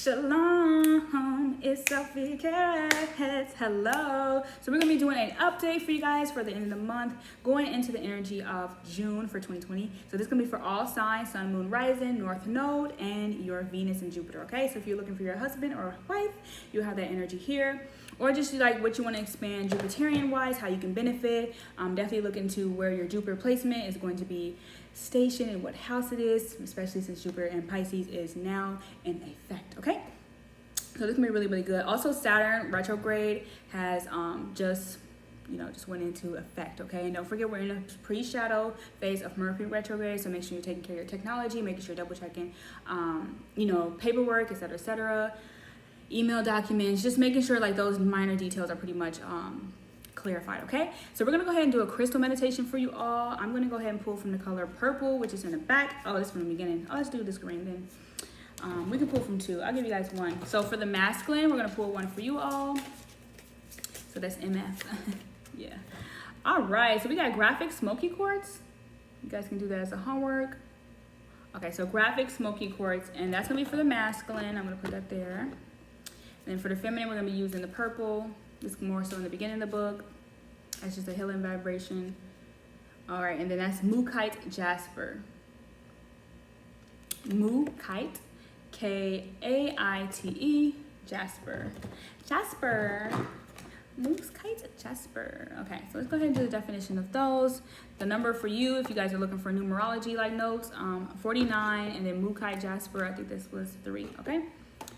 Shalom, it's Sophie Carrots. Hello. So we're going to be doing an update for you guys for the end of the month, going into the energy of June for 2020. So this is going to be for all signs, sun, moon, rising, north node, and your Venus and Jupiter, okay? So if you're looking for your husband or wife, you'll have that energy here. Or just like what you want to expand Jupiterian-wise, how you can benefit. Definitely look into where your Jupiter placement is going to be stationed and what house it is, especially since Jupiter and Pisces is now in effect, okay? So this can be really, really good. Also, Saturn Retrograde has just went into effect, okay? And don't forget, we're in a pre-shadow phase of Mercury retrograde, so make sure you're taking care of your technology, making sure you're double checking, paperwork, etc., email documents, just making sure like those minor details are pretty much clarified, okay? So we're gonna go ahead and do a crystal meditation for you all. I'm gonna go ahead and pull from the color purple, which is in the back. Oh, this is from the beginning. Oh, let's do this green then. We can pull from two. I'll give you guys one. So for the masculine, we're gonna pull one for you all. So that's MF. Yeah. All right, so we got graphic smoky quartz. You guys can do that as a homework. Okay, so graphic smoky quartz, and that's gonna be for the masculine. I'm gonna put that there. And for the feminine, we're gonna be using the purple. It's more so in the beginning of the book. That's just a healing vibration. All right, and then that's Mookite Jasper. Mookite, K-A-I-T-E, Jasper. Jasper. Mookite Jasper. Okay, so let's go ahead and do the definition of those. The number for you, if you guys are looking for numerology like notes, 49, and then Mookite Jasper, I think this was 3, okay?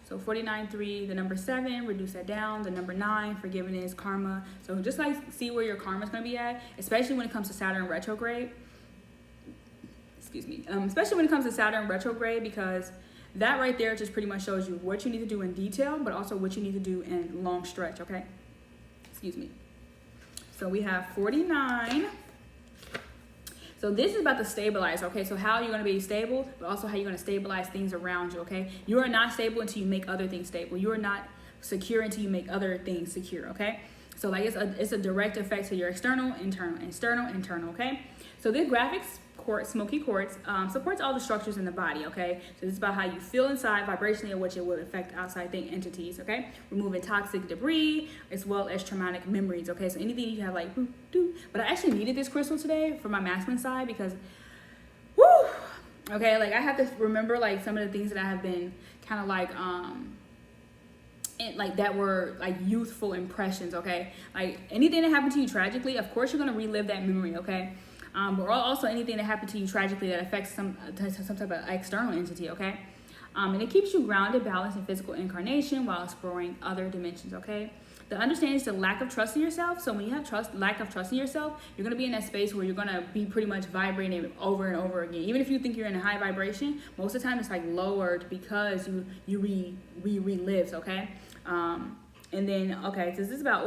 So 49, 3, the number 7, reduce that down. The number 9, forgiveness, karma. So just like see where your karma is going to be at, especially when it comes to Saturn retrograde. Excuse me. Especially when it comes to Saturn retrograde, because that right there just pretty much shows you what you need to do in detail, but also what you need to do in long stretch, okay? Excuse me. So we have 49. So this is about to stabilize, okay? So how you're going to be stable, but also how you're going to stabilize things around you, okay? You are not stable until you make other things stable. You are not secure until you make other things secure, okay? So like it's a direct effect to your external, internal, okay? So this graphics quartz, smoky quartz, supports all the structures in the body, okay? So this is about how you feel inside vibrationally and what it will affect outside entities, okay? Removing toxic debris as well as traumatic memories, okay? So anything you have like, but I actually needed this crystal today for my masculine side because, whoo, okay, like I have to remember like some of the things that I have been kind of like, like that were like youthful impressions, okay? Like anything that happened to you tragically, of course you're gonna relive that memory, okay? But also anything that happened to you tragically that affects some type of external entity, okay? And it keeps you grounded, balanced, in physical incarnation while exploring other dimensions, okay? The understanding is the lack of trust in yourself. So when you have lack of trust in yourself, you're gonna be in that space where you're gonna be pretty much vibrating over and over again. Even if you think you're in a high vibration, most of the time it's like lowered because you relive, okay? And then, okay, so this is about,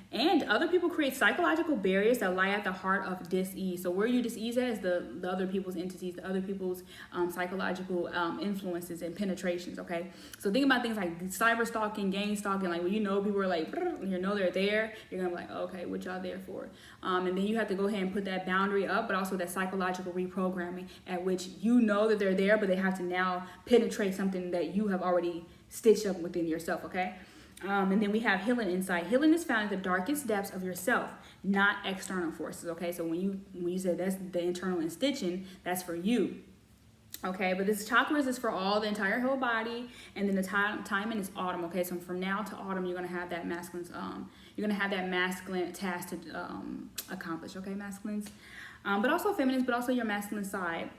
and other people create psychological barriers that lie at the heart of dis-ease. So where you dis-ease at is the other people's entities, the other people's psychological influences and penetrations, okay? So think about things like cyber stalking, gang stalking, like when you know people are like, you know they're there, you're gonna be like, okay, what y'all there for? And then you have to go ahead and put that boundary up, but also that psychological reprogramming at which you know that they're there, but they have to now penetrate something that you have already stitched up within yourself, okay? And then we have healing insight. Healing is found at the darkest depths of yourself, not external forces, okay? So when you say that's the internal and stitching, that's for you, okay? But this chakras is for all, the entire whole body, and then the timing is autumn, okay? So from now to autumn, you're gonna have that masculine, task to accomplish, okay, masculines? But also feminines, but also your masculine side.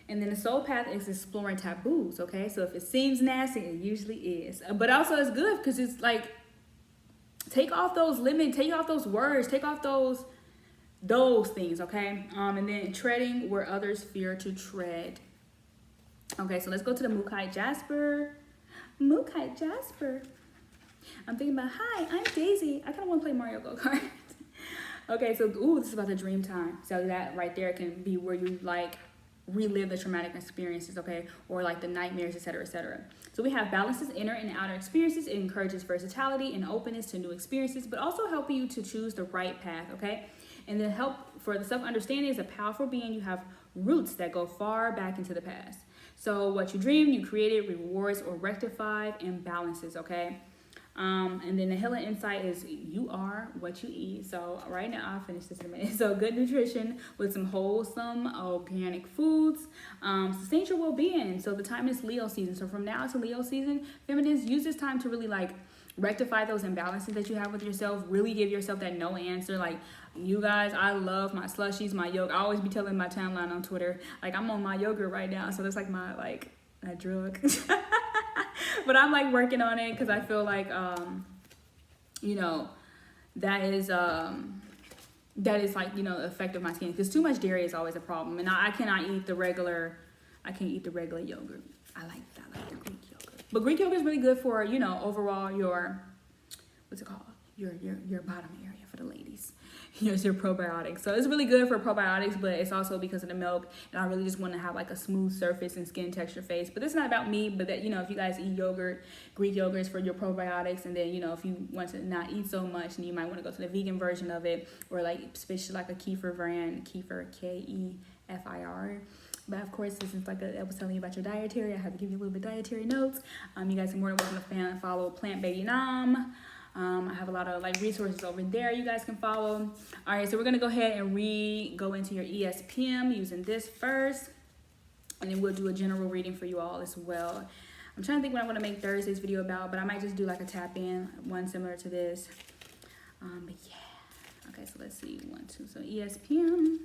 And then the soul path is exploring taboos, okay? So if it seems nasty, it usually is. But also it's good because it's like, take off those limits, take off those words, take off those things, okay? And then treading where others fear to tread. Okay, so let's go to the Mookite Jasper. Mookite Jasper. I'm thinking about, hi, I'm Daisy. I kind of want to play Mario Go-Kart. Okay, so, this is about the dream time. So that right there can be where you like, relive the traumatic experiences, okay, or like the nightmares, etc., etc. So we have balances inner and outer experiences. It encourages versatility and openness to new experiences, but also helping you to choose the right path, okay? And then help for the self-understanding is a powerful being. You have roots that go far back into the past. So what you dream, you created, rewards or rectified imbalances, okay? And then the healing insight is you are what you eat. So right now, I'll finish this in a minute. So good nutrition with some wholesome organic foods sustains your well-being. So the time is Leo season. So from now to Leo season, feminists, use this time to really like rectify those imbalances that you have with yourself. Really give yourself that no answer. Like, you guys, I love my slushies, my yogurt. I always be telling my timeline on Twitter, like, I'm on my yogurt right now. So that's like my, like, a drug. But I'm like working on it because I feel like, you know, that is like, you know, the effect of my skin. Because too much dairy is always a problem. And I cannot eat the regular, I can't eat the regular yogurt. I like the Greek yogurt. But Greek yogurt is really good for, you know, overall your, what's it called? Your bottom area for the ladies. Here's your probiotics. So it's really good for probiotics, but it's also because of the milk. And I really just want to have like a smooth surface and skin texture face. But this is not about me, but that, you know, if you guys eat yogurt, Greek yogurt is for your probiotics. And then, you know, if you want to not eat so much, and you might want to go to the vegan version of it, or like especially like a kefir brand, kefir, Kefir. But of course, this is like I was telling you about your dietary. I have to give you a little bit of dietary notes. You guys are more than welcome to follow Plant Baby Nam. I have a lot of like resources over there you guys can follow. All right, so we're gonna go ahead and go into your ESPM using this first, and then we'll do a general reading for you all as well. I'm trying to think what I want to make Thursday's video about, but I might just do like a tap in one similar to this. But yeah, okay. So let's see, 1, 2. So ESPM.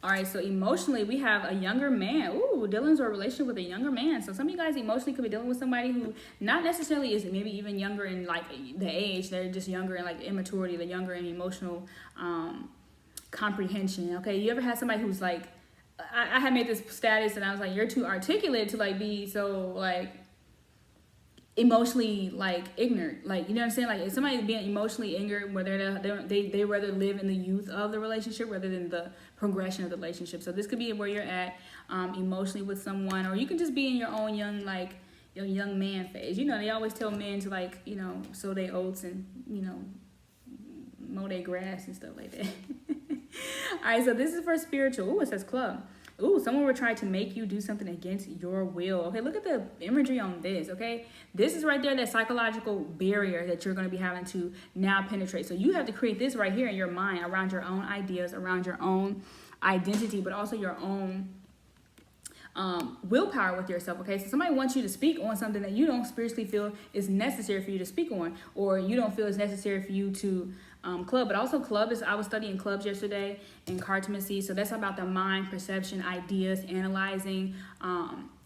All right, so emotionally, we have a younger man. Ooh, Dylan's a relationship with a younger man. So some of you guys emotionally could be dealing with somebody who not necessarily is maybe even younger in like the age. They're just younger in like immaturity. They're younger in emotional comprehension. Okay, you ever had somebody who's like, I had made this status and I was like, you're too articulate to like be so like emotionally like ignorant, like, you know what I'm saying? Like if somebody's being emotionally ignorant, whether they rather live in the youth of the relationship rather than the progression of the relationship. So this could be where you're at emotionally with someone, or you can just be in your own young like your young man phase. You know, they always tell men to like, you know, sow their oats and, you know, mow their grass and stuff like that. All right, so this is for spiritual. Ooh, it says club. Ooh, someone will try to make you do something against your will. Okay, look at the imagery on this, okay? This is right there, that psychological barrier that you're going to be having to now penetrate. So you have to create this right here in your mind around your own ideas, around your own identity, but also your own willpower with yourself, okay? So somebody wants you to speak on something that you don't spiritually feel is necessary for you to speak on, or you don't feel is necessary for you to club. But also club is, I was studying clubs yesterday in cartomancy. So that's about the mind, perception, ideas, analyzing,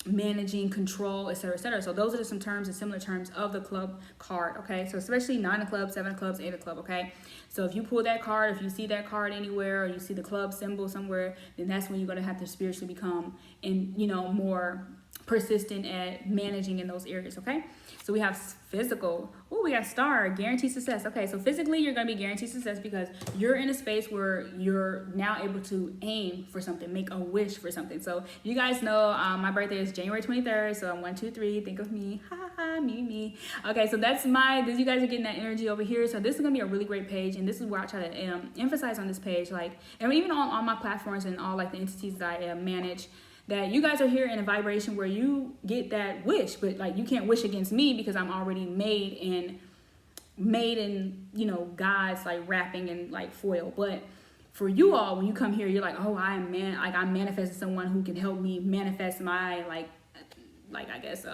managing, control, etc., etc. So those are some terms and similar terms of the club card, okay? So especially 9 of clubs, 7 of clubs, 8 of club, okay? So if you pull that card, if you see that card anywhere, or you see the club symbol somewhere, then that's when you're going to have to spiritually become, in, you know, more persistent at managing in those areas, okay? So we have physical. Oh, we got star, guaranteed success. Okay, so physically you're going to be guaranteed success because you're in a space where you're now able to aim for something, make a wish for something. So you guys know my birthday is January 23rd, so I'm 1, 2, 3. Think of me, ha ha, me. Okay, so that's you guys are getting that energy over here. So this is going to be a really great page, and this is where I try to emphasize on this page, like, and even on my platforms and all like the entities that I manage, that you guys are here in a vibration where you get that wish, but like you can't wish against me because I'm already made in, you know, God's like wrapping and like foil. But for you all, when you come here, you're like, oh, I'm manifesting someone who can help me manifest my like I guess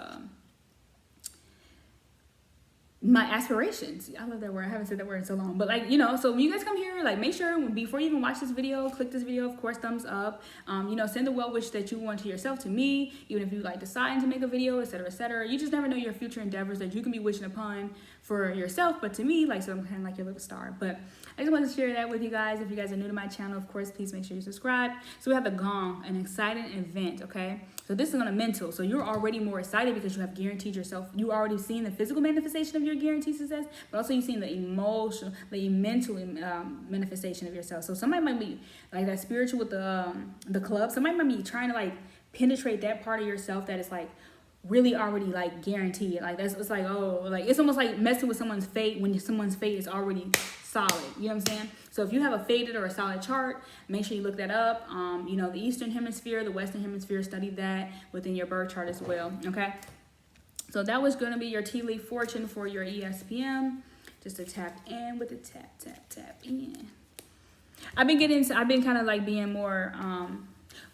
my aspirations. I love that word. I haven't said that word in so long. But like, you know, so when you guys come here, like make sure before you even watch this video, click this video, of course, thumbs up. You know, send the well wish that you want to yourself to me, even if you like deciding to make a video, etc., etc. You just never know your future endeavors that you can be wishing upon for yourself, but to me, like, so I'm kind of like your little star. But I just wanted to share that with you guys. If you guys are new to my channel, of course, please make sure you subscribe. So we have the gong, an exciting event, okay? So this is on a mental. So you're already more excited because you have guaranteed yourself. You already seen the physical manifestation of your guaranteed success, but also you've seen the emotional, the mental manifestation of yourself. So somebody might be like that spiritual with the club. Somebody might be trying to like penetrate that part of yourself that is like really already like guaranteed. Like it's like, oh, like it's almost like messing with someone's fate when someone's fate is already solid. You know what I'm saying? So if you have a faded or a solid chart, make sure you look that up. You know, the Eastern Hemisphere, the Western Hemisphere, study that within your birth chart as well, okay? So that was going to be your tea leaf fortune for your ESPM. Just to tap in with the tap in. I've been kind of like being more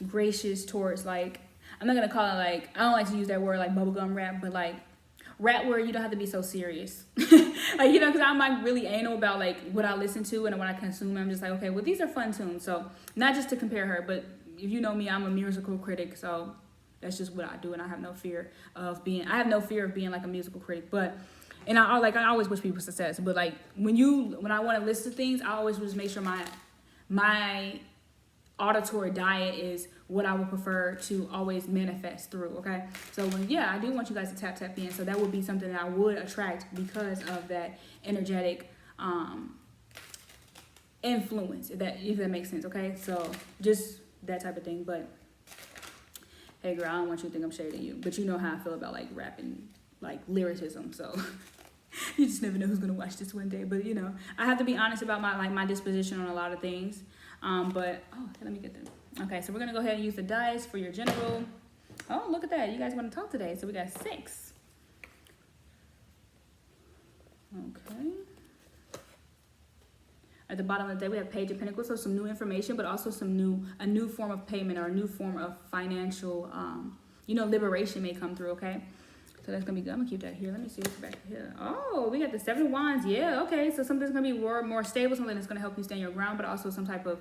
gracious towards, like, I'm not going to call it, like, I don't like to use that word like bubblegum rap, but like rap where you don't have to be so serious. Like, you know, because I'm like really anal about like what I listen to and what I consume. I'm just like, okay, well, these are fun tunes. So not just to compare her, but if you know me, I'm a musical critic. So that's just what I do. And I have no fear of being like a musical critic. But, and I always wish people success. But like when I want to listen to things, I always just make sure my auditory diet is what I would prefer to always manifest through, okay? So I do want you guys to tap in. So that would be something that I would attract because of that energetic influence, if that makes sense, okay? So just that type of thing. But hey girl, I don't want you to think I'm shading you, but you know how I feel about like rapping, like lyricism, so you just never know who's gonna watch this one day. But you know, I have to be honest about my disposition on a lot of things. But let me get them. Okay, so we're gonna go ahead and use the dice for your general. Oh, look at that. You guys want to talk today. So we got 6. Okay. At the bottom of the day, we have Page of Pentacles, so some new information, but also a new form of payment or a new form of financial, liberation may come through, okay? So that's going to be good. I'm going to keep that here. Let me see what's back here. Oh, we got the 7 of Wands. Yeah, okay. So something's going to be more stable, something that's going to help you stand your ground, but also some type of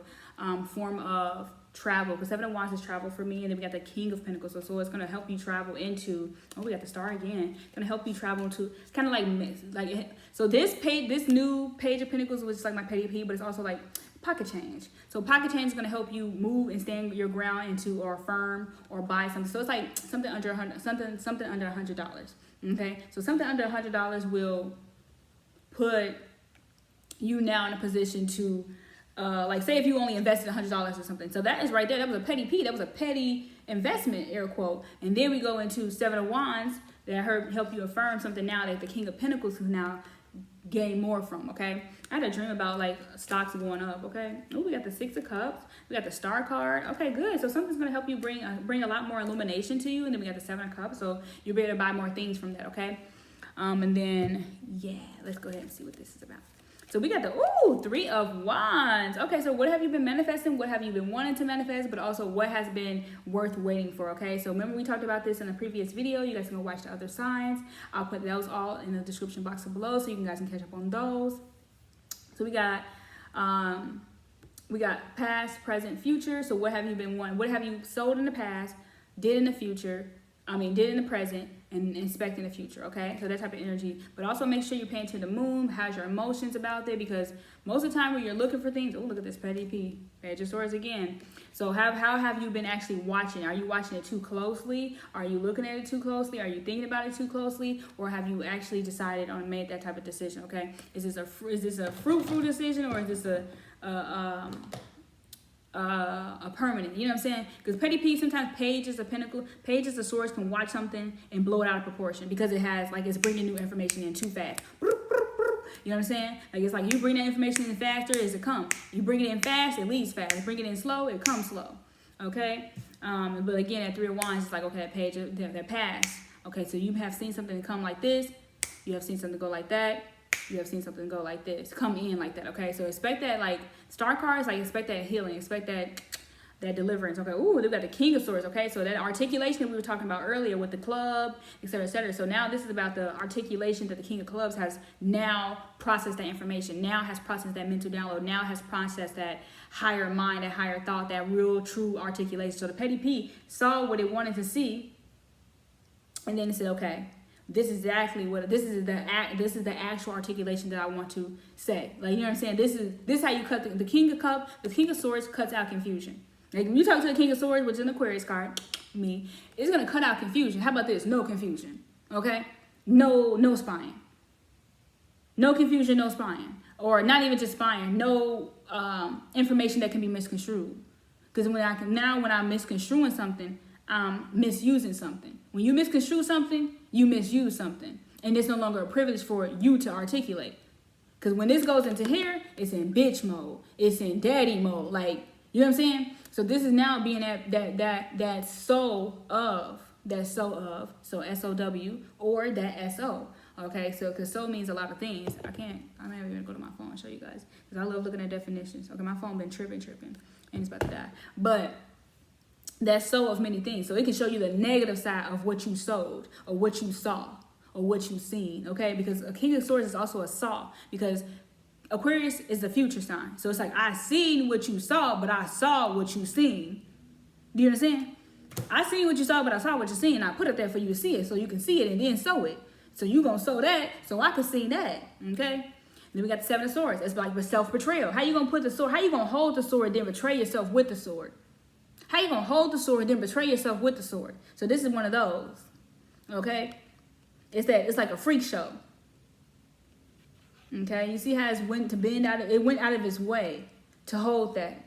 form of travel. Because 7 of Wands is travel for me. And then we got the King of Pentacles. So it's going to help you travel into, we got the Star again. It's going to help you travel into, it's kind of like, so this new Page of Pentacles was just like my petty P, but it's also like pocket change. So pocket change is going to help you move and stand your ground into or affirm or buy something. So it's like something under $100. Okay, so something under $100 will put you now in a position to like say if you only invested $100 or something. So that is right there. That was a petty P. That was a petty investment, air quote. And then we go into 7 of Wands that help you affirm something now that the King of Pentacles can now gain more from, okay? I had a dream about like stocks going up, okay? Oh, we got the 6 of Cups. We got the Star card. Okay, good. So something's going to help you bring a lot more illumination to you. And then we got the 7 of Cups. So you'll be able to buy more things from that, okay? And then, let's go ahead and see what this is about. So we got the 3 of Wands. Okay, so what have you been manifesting? What have you been wanting to manifest? But also what has been worth waiting for, okay? So remember we talked about this in a previous video. You guys can go watch the other signs. I'll put those all in the description box below so you guys can catch up on those. So we got past, present, future. So what have you been wanting? What have you sold in the past, did in the present, and expecting the future, okay? So that type of energy. But also make sure you're paying attention to the moon, how's your emotions about it, because most of the time when you're looking for things, look at this petty P, Page of Swords again. So how have you been actually watching? Are you watching it too closely? Are you looking at it too closely? Are you thinking about it too closely? Or have you actually decided on made that type of decision, okay? Is this a fruitful decision, or is this a permanent, you know what I'm saying? Because petty P, sometimes Pages of Swords can watch something and blow it out of proportion because it's bringing new information in too fast. You know what I'm saying? Like it's like you bring that information in faster as it comes. You bring it in fast, it leaves fast. You bring it in slow, it comes slow. Okay? But again, at 3 of Wands, it's like, okay, that page, that past. Okay, so you have seen something come like this. You have seen something go like that. You have seen something go like this, come in like that, okay? So expect that, like, Star cards, like, expect that healing, expect that deliverance, okay? Ooh, they've got the King of Swords, okay? So that articulation that we were talking about earlier with the club, et cetera, et cetera. So now this is about the articulation that the King of Clubs has now processed that information, now has processed that mental download, now has processed that higher mind, that higher thought, that real, true articulation. So the petty P saw what it wanted to see, and then it said, okay, this is exactly what this is the actual articulation that I want to say. Like, you know what I'm saying? This is how you cut the King of Cups. The King of Swords cuts out confusion. Like when you talk to the King of Swords, which is an Aquarius card, me, it's gonna cut out confusion. How about this? No confusion. Okay? No spying. No confusion, no spying. Or not even just spying, no information that can be misconstrued. Because when I'm misconstruing something, I'm misusing something. When you misconstrue something, you misuse something. And it's no longer a privilege for you to articulate. Because when this goes into here, it's in bitch mode. It's in daddy mode. Like, you know what I'm saying? So this is now being that soul of, so S-O-W, or that S-O. Okay, so because soul means a lot of things. I'm not even gonna go to my phone and show you guys, because I love looking at definitions. Okay, my phone been tripping, and it's about to die. But that's soul of many things. So it can show you the negative side of what you sold, or what you saw, or what you seen. Okay, because a King of Swords is also a saw, because Aquarius is the future sign. So it's like, I seen what you saw, but I saw what you seen. Do you understand? I seen what you saw, but I saw what you seen. And I put it there for you to see it, so you can see it and then sow it. So you gonna sow that, so I can see that. Okay? Then we got the Seven of Swords. It's like with self-betrayal. How you gonna put the sword? How you gonna hold the sword, then betray yourself with the sword? How you gonna hold the sword, then betray yourself with the sword? So this is one of those. Okay? It's like a freak show. Okay, you see how it went out of its way to hold that.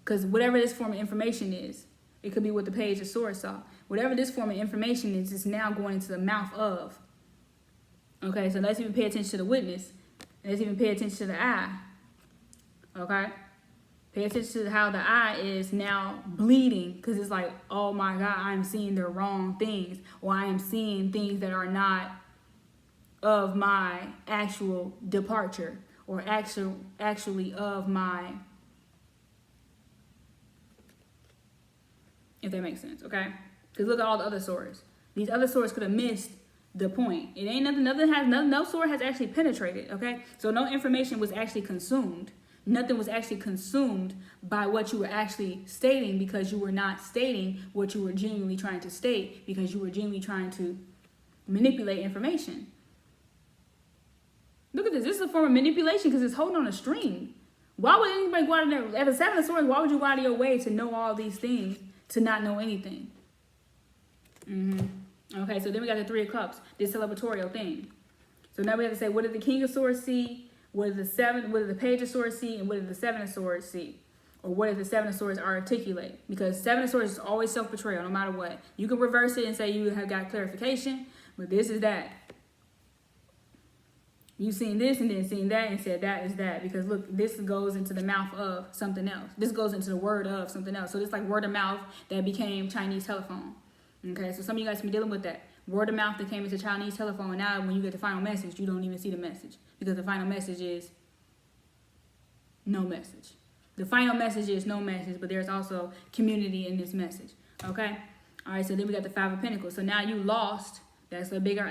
Because whatever this form of information is, it could be what the Page of Swords saw. Whatever this form of information is, it's now going into the mouth of. Okay, so let's even pay attention to the witness. Let's even pay attention to the eye. Okay? Pay attention to how the eye is now bleeding. Because it's like, oh my God, I'm seeing the wrong things. Or I am seeing things that are not of my actual departure, or actually of my, if that makes sense. Okay, because look at all the other swords. These other swords could have missed the point. It ain't nothing. No sword has actually penetrated. Okay, so no information was actually consumed. Nothing was actually consumed by what you were actually stating, because you were not stating what you were genuinely trying to state, because you were genuinely trying to manipulate information. Look at this. This is a form of manipulation, because it's holding on a string. Why would anybody go out of there? At the Seven of Swords, why would you go out of your way to know all these things, to not know anything? Okay, so then we got the Three of Cups, this celebratorial thing. So now we have to say, what did the King of Swords see? What did the Page of Swords see? And what did the Seven of Swords see? Or what did the Seven of Swords articulate? Because Seven of Swords is always self-betrayal, no matter what. You can reverse it and say you have got clarification, but this is that. You seen this and then seen that and said that is that. Because look, this goes into the mouth of something else. This goes into the word of something else. So it's like word of mouth that became Chinese telephone. Okay, so some of you guys can be dealing with that. Word of mouth that came into Chinese telephone. And now when you get the final message, you don't even see the message. Because the final message is no message. The final message is no message, but there's also community in this message. Okay? All right, so then we got the Five of Pentacles. So now you lost, that's the bigger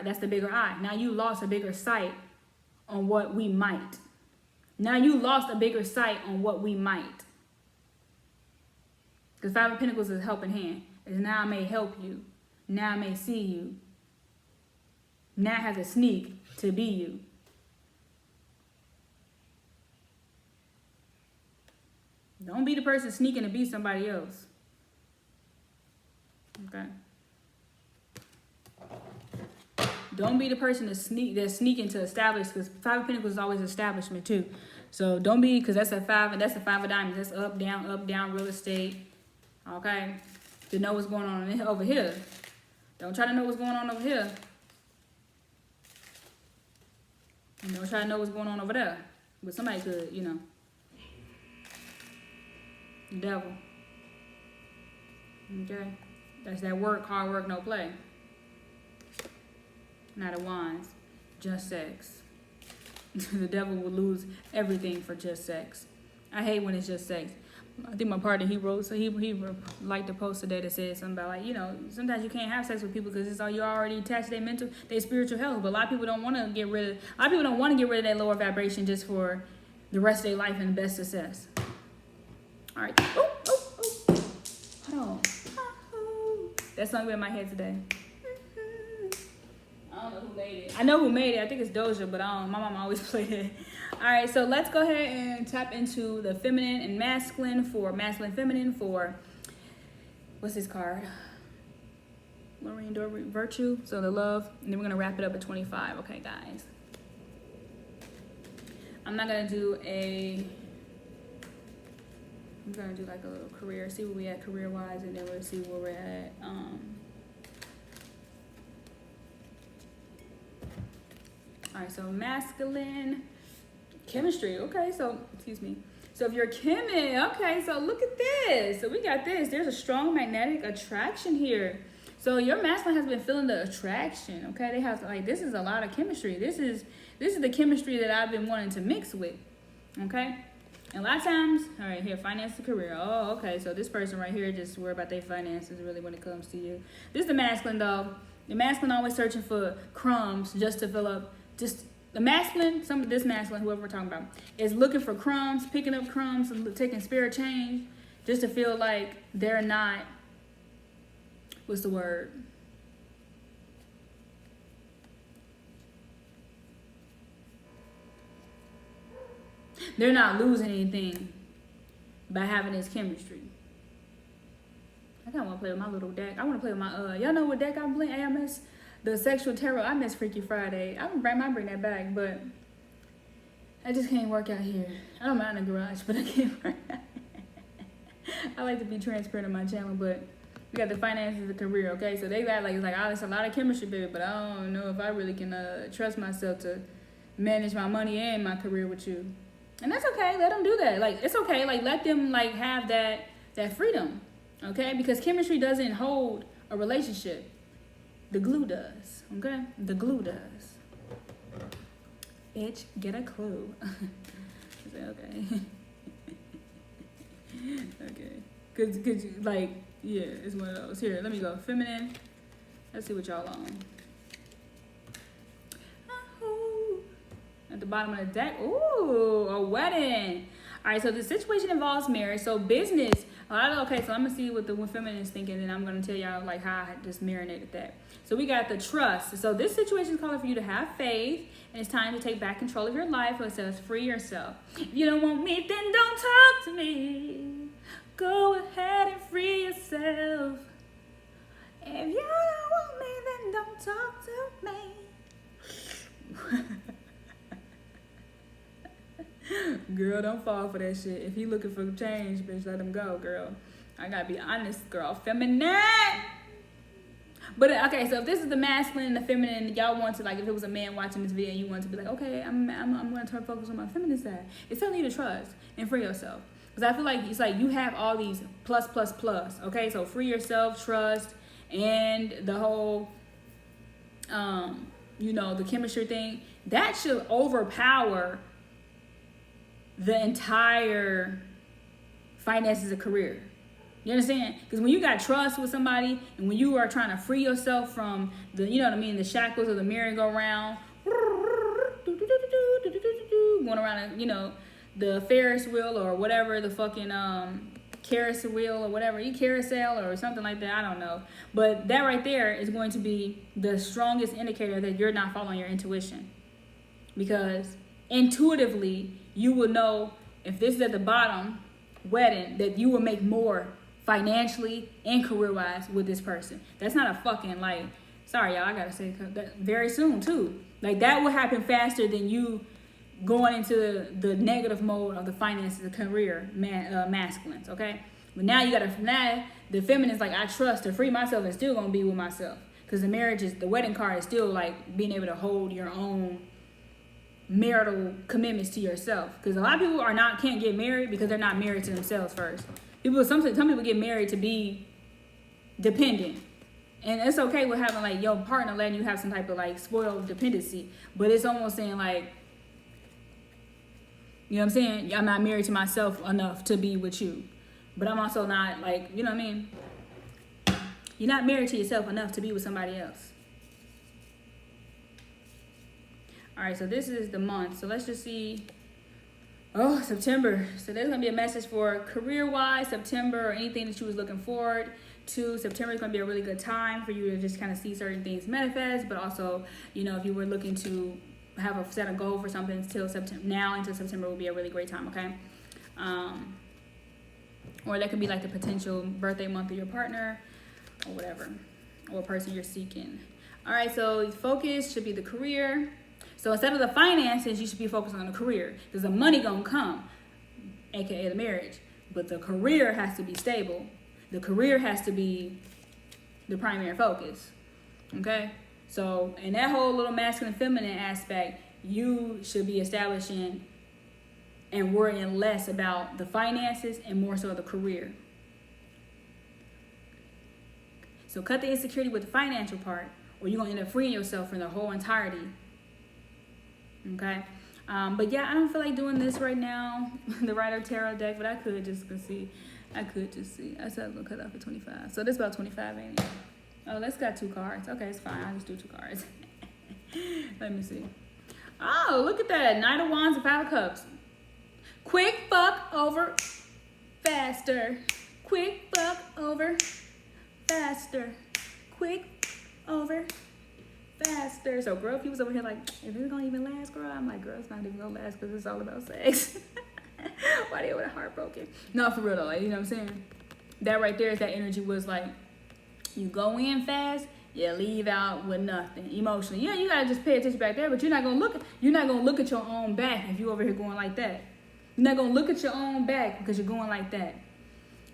eye. Now you lost a bigger sight on what we might. Now you lost a bigger sight on what we might. Because Five of Pentacles is a helping hand. Is now I may help you. Now I may see you. Now I have to sneak to be you. Don't be the person sneaking to be somebody else. Okay. Don't be the person that's sneaking to establish, because Five of Pentacles is always establishment too. So don't be, because that's a five, and that's a Five of Diamonds. That's up, down, real estate. Okay. To know what's going on over here. Don't try to know what's going on over here. And don't try to know what's going on over there. But somebody could, you know. Devil. Okay. That's that work, hard work, no play. Knight of Wands, just sex. The devil will lose everything for just sex. I hate when it's just sex. I think my partner, he liked the post today that said something about, like, you know, sometimes you can't have sex with people because it's all, you're already attached to their mental, their spiritual health. But a lot of people don't want to get rid of that lower vibration just for the rest of their life and the best success. All right. Hold on. That song been in my head today. I don't know who made it. I know who made it. I think it's Doja, but my mom always played it. All right, so let's go ahead and tap into the feminine and masculine for masculine, feminine for, what's this card? Lorraine Dory, Virtue, so the love. And then we're going to wrap it up at 25. Okay, guys. I'm going to do like a little career, see where we at career-wise, and then we'll see where we're at. All right, so masculine, Chemistry. Okay, so, excuse me. So if you're chemic, okay, so look at this. So we got this. There's a strong magnetic attraction here. So your masculine has been feeling the attraction, okay? They have, like, this is a lot of chemistry. This is the chemistry that I've been wanting to mix with, okay? And a lot of times, all right, here, finance and career. Oh, okay, so this person right here just worry about their finances really when it comes to you. This is the masculine, though. The masculine always searching for crumbs just to fill up, the masculine, this masculine, whoever we're talking about, is looking for crumbs, picking up crumbs, taking spirit change, just to feel like they're not, what's the word? They're not losing anything by having this chemistry. I kind of want to play with my little deck. I want to play with my, y'all know what deck I'm playing? AMS? The sexual tarot. I miss Freaky Friday. I might bring that back, but I just can't work out here. I don't mind the garage, but I can't work out. I like to be transparent on my channel, but we got the finances, the career, okay? So they got it's like, oh, it's a lot of chemistry, baby, but I don't know if I really can trust myself to manage my money and my career with you. And that's okay. Let them do that. Like, it's okay. Like, let them, like, have that freedom, okay? Because chemistry doesn't hold a relationship. The glue does, okay? The glue does. Bitch, get a clue. Okay. Okay. Cause like, yeah, it's one of those. Here, let me go. Feminine. Let's see what y'all on. At the bottom of the deck, ooh, a wedding. All right, so the situation involves marriage. So business, okay, so I'm gonna see what the feminine is thinking, and I'm gonna tell y'all like how I just marinated that. So we got the trust. So this situation is calling for you to have faith, and it's time to take back control of your life. It says free yourself. If you don't want me, then don't talk to me. Go ahead and free yourself. If you don't want me, then don't talk to me. Girl, don't fall for that shit. If he looking for change, bitch, let him go, girl. I gotta be honest, girl. Feminine. But okay, so if this is the masculine and the feminine, y'all want to, like, if it was a man watching this video, you want to be like, okay, I'm gonna try to focus on my feminine side. It's telling you to trust and free yourself. Because I feel like it's like you have all these plus. Okay, so free yourself, trust, and the whole, the chemistry thing. That should overpower the entire finances of career. You understand? Because when you got trust with somebody, and when you are trying to free yourself from the, the shackles of the merry-go-round, going around, the Ferris wheel or whatever, the fucking carousel wheel or whatever, carousel or something like that, I don't know. But that right there is going to be the strongest indicator that you're not following your intuition. Because intuitively, you will know if this is at the bottom, wedding, that you will make more financially and career-wise with this person. That's not a fucking, like, sorry, y'all, I gotta say that very soon, too. Like, that will happen faster than you going into the negative mode of the finances, the career, masculines, okay? But now the feminine's like, I trust to free myself and still gonna be with myself. Because the wedding card is still, like, being able to hold your own marital commitments to yourself. Because a lot of people can't get married because they're not married to themselves first. Some people get married to be dependent, and it's okay with having like your partner letting you have some type of like spoiled dependency, but it's almost saying like, you know what I'm saying, I'm not married to myself enough to be with you, but I'm also not like, you know what I mean, you're not married to yourself enough to be with somebody else. All right, so this is the month. So let's just see. Oh, September. So there's going to be a message for career-wise, September, or anything that you was looking forward to. September is going to be a really good time for you to just kind of see certain things manifest, but also, if you were looking to set a goal for something until September will be a really great time, okay? Or that could be like the potential birthday month of your partner or whatever, or person you're seeking. All right, so focus should be the career. So instead of the finances, you should be focused on the career, because the money gonna come, aka the marriage. But the career has to be stable. The career has to be the primary focus. Okay? So in that whole little masculine feminine aspect, you should be establishing and worrying less about the finances and more so the career. So cut the insecurity with the financial part, or you're going to end up freeing yourself from the whole entirety. Okay? But yeah, I don't feel like doing this right now, the Rider Tarot deck, but I could just see. I said I was going to cut off at 25. So this about 25, ain't it? Oh, that's got 2 cards. Okay, it's fine. I'll just do 2 cards. Let me see. Oh, look at that. Knight of Wands and 5 of Cups. Quick fuck over faster. Quick fuck over faster. Quick over faster. So, girl, if he was over here like, if it's gonna even last, girl, I'm like, girl, it's not even gonna last because it's all about sex. Why they over there heartbroken? No, for real though, like, you know what I'm saying? That right there is that energy was like, you go in fast, you leave out with nothing emotionally. Yeah, you gotta just pay attention back there, but you're not gonna look at your own back if you over here going like that. You're not gonna look at your own back because you're going like that.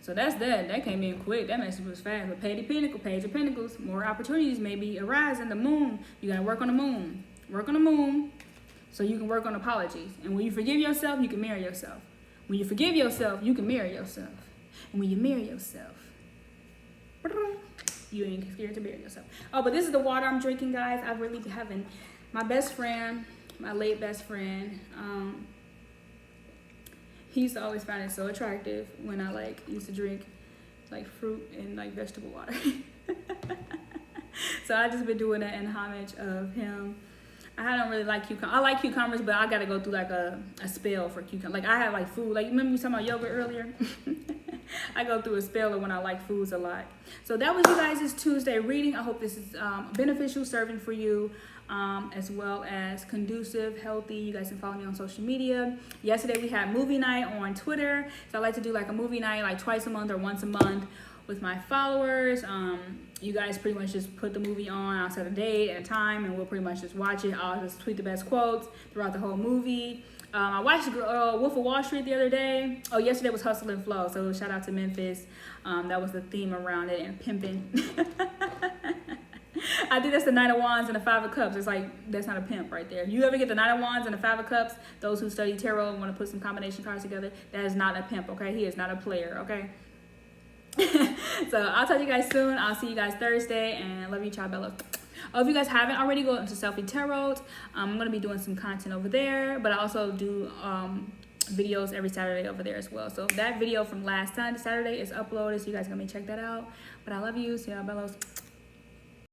So that's that. That came in quick. That message was fast. But Page of Pentacles, more opportunities maybe arise in the moon. You gotta work on the moon. Work on the moon so you can work on apologies. And when you forgive yourself, you can marry yourself. When you forgive yourself, you can marry yourself. And when you marry yourself, you ain't scared to marry yourself. Oh, but this is the water I'm drinking, guys. I really be having my best friend, my late best friend. He used to always find it so attractive when I like used to drink like fruit and like vegetable water. So I just been doing that in homage of him. I don't really like cucumbers. I like cucumbers, but I gotta go through like a spell for cucumbers. Like I have like food. Like remember you talking about yogurt earlier? I go through a spell of when I like foods a lot. So that was you guys' Tuesday reading. I hope this is beneficial, serving for you, as well as conducive, healthy. You guys can follow me on social media. Yesterday we had movie night on Twitter. So I like to do like a movie night like twice a month or once a month with my followers. You guys pretty much just put the movie on. I'll set a date and a time and we'll pretty much just watch it. I'll just tweet the best quotes throughout the whole movie. I watched Wolf of Wall Street the other day. Oh, yesterday was Hustle and Flow. So shout out to Memphis. That was the theme around it, and pimping. I think that's the Knight of Wands and the 5 of Cups. It's like, that's not a pimp right there. If you ever get the Knight of Wands and the 5 of Cups, those who study tarot and want to put some combination cards together, that is not a pimp, okay? He is not a player, okay? So I'll talk to you guys soon. I'll see you guys Thursday, and love you, ciao, Bella. Oh, if you guys haven't already, go into Selfie Tarot. I'm going to be doing some content over there, but I also do videos every Saturday over there as well. So that video from last Saturday is uploaded, so you guys can check that out. But I love you. See y'all, Bellows.